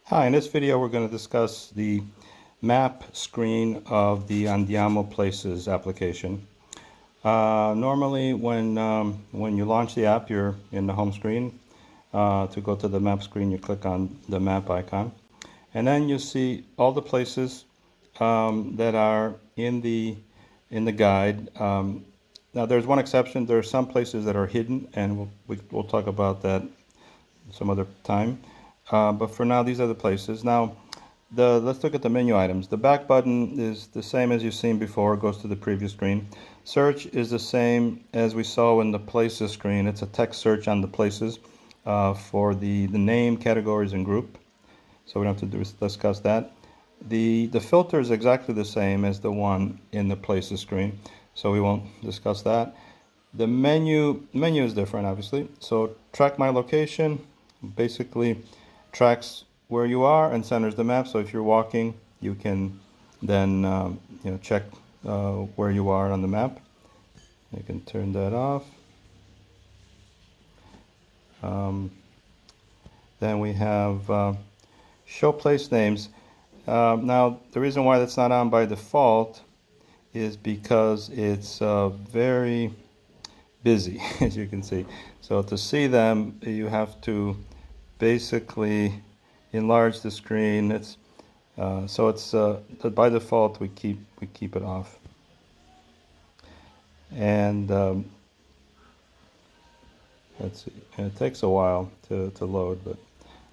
Hi, in this video we're going to discuss the map screen of the Andiamo Places application. Normally when you launch the app, you're in the home screen. To go to the map screen, you click on the map icon. And then you see all the places that are in the guide. Now there's one exception. There are some places that are hidden, and we'll talk about that some other time. But for now, these are the places. Now, let's look at the menu items. The back button is the same as you've seen before. It goes to the previous screen. Search is the same as we saw in the places screen. It's a text search on the places for the name, categories, and group. So we don't have to discuss that. The filter is exactly the same as the one in the places screen. So we won't discuss that. The menu is different, obviously. So track my location basically tracks where you are and centers the map. So if you're walking, you can then check where you are on the map. You can turn that off. Then we have show place names. Now the reason why that's not on by default is because it's very busy, as you can see. So to see them, you have to basically enlarge the screen. It's by default we keep it off, and let's see. It takes a while to load, but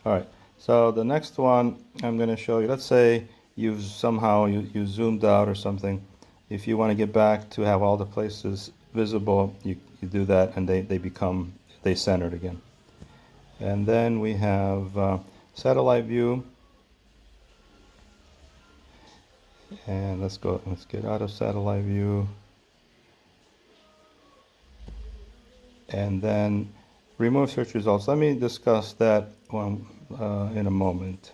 all right. So the next one I'm going to show you. Let's say you've somehow you zoomed out or something. If you want to get back to have all the places visible, you do that, and they centered again. And then we have satellite view. And let's get out of satellite view. And then remove search results. Let me discuss that one in a moment.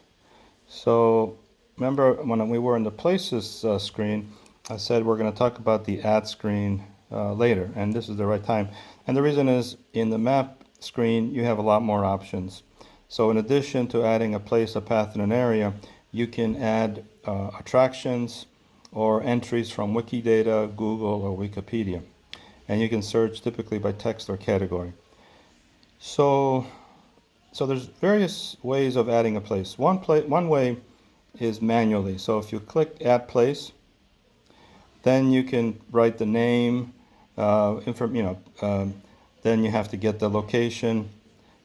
So remember when we were in the places screen, I said we're going to talk about the add screen later, and this is the right time. And the reason is, in the map screen you have a lot more options. So in addition to adding a place, a path, and an area, you can add attractions or entries from Wikidata, Google, or Wikipedia. And you can search typically by text or category. So there's various ways of adding a place. One way is manually. So if you click add place, then you can write the name, then you have to get the location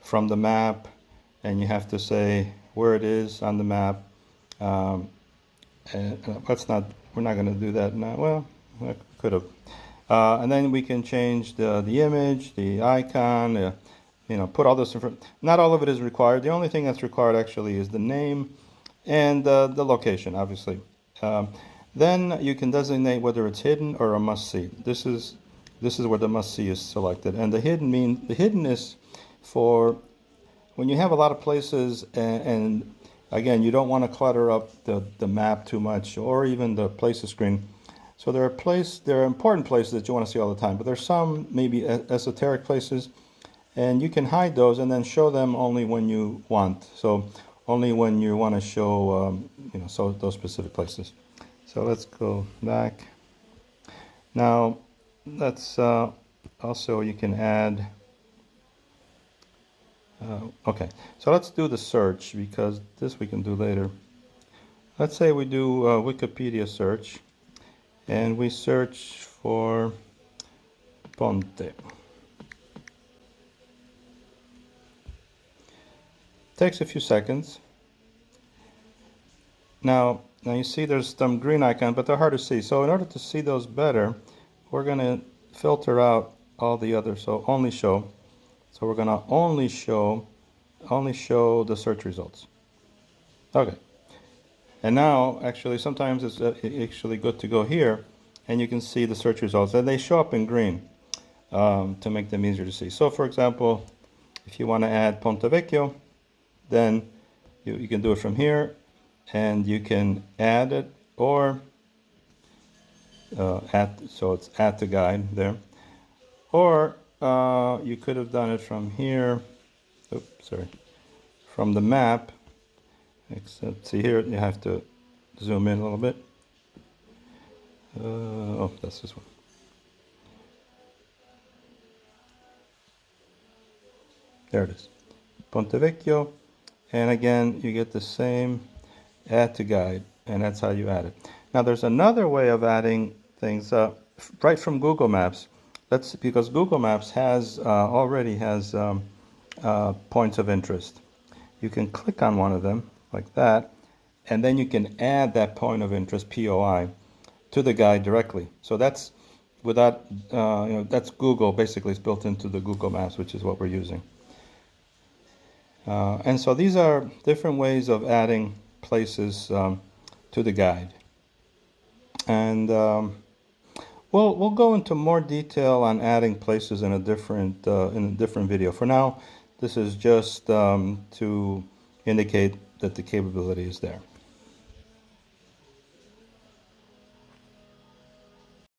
from the map, and you have to say where it is on the map. And we're not going to do that now. Well, I could have. And then we can change the image, the icon, put all this information. Not all of it is required. The only thing that's required actually is the name and the location, obviously. Then you can designate whether it's hidden or a must-see. This is where the must-see is selected. And the hidden is for when you have a lot of places, and again, you don't want to clutter up the map too much, or even the places screen. So there are important places that you want to see all the time, but there's some maybe esoteric places, and you can hide those and then show them only when you want. So only when you want to show so those specific places. So let's go back. Now let's also, you can add okay, so let's do the search, because this we can do later. Let's say we do a Wikipedia search, and we search for Ponte. Takes a few seconds. Now you see there's some green icon, but they're hard to see. So in order to see those better, we're going to filter out all the others. So only show. So we're going to only show the search results. Okay. And now, actually, sometimes it's actually good to go here, and you can see the search results. And they show up in green to make them easier to see. So, for example, if you want to add Ponte Vecchio, then you can do it from here, and you can add it, or so it's at the guide there. Or you could have done it from here, from the map, Except, see here, you have to zoom in a little bit. Oh, that's this one. There it is. Ponte Vecchio. And again, you get the same add to guide, and that's how you add it. Now, there's another way of adding things right from Google Maps. Because Google Maps has already has points of interest. You can click on one of them like that, and then you can add that point of interest (POI) to the guide directly. So that's without that's Google basically is built into the Google Maps, which is what we're using. And so these are different ways of adding places to the guide. And we'll go into more detail on adding places in a different video. For now, this is just to indicate that the capability is there.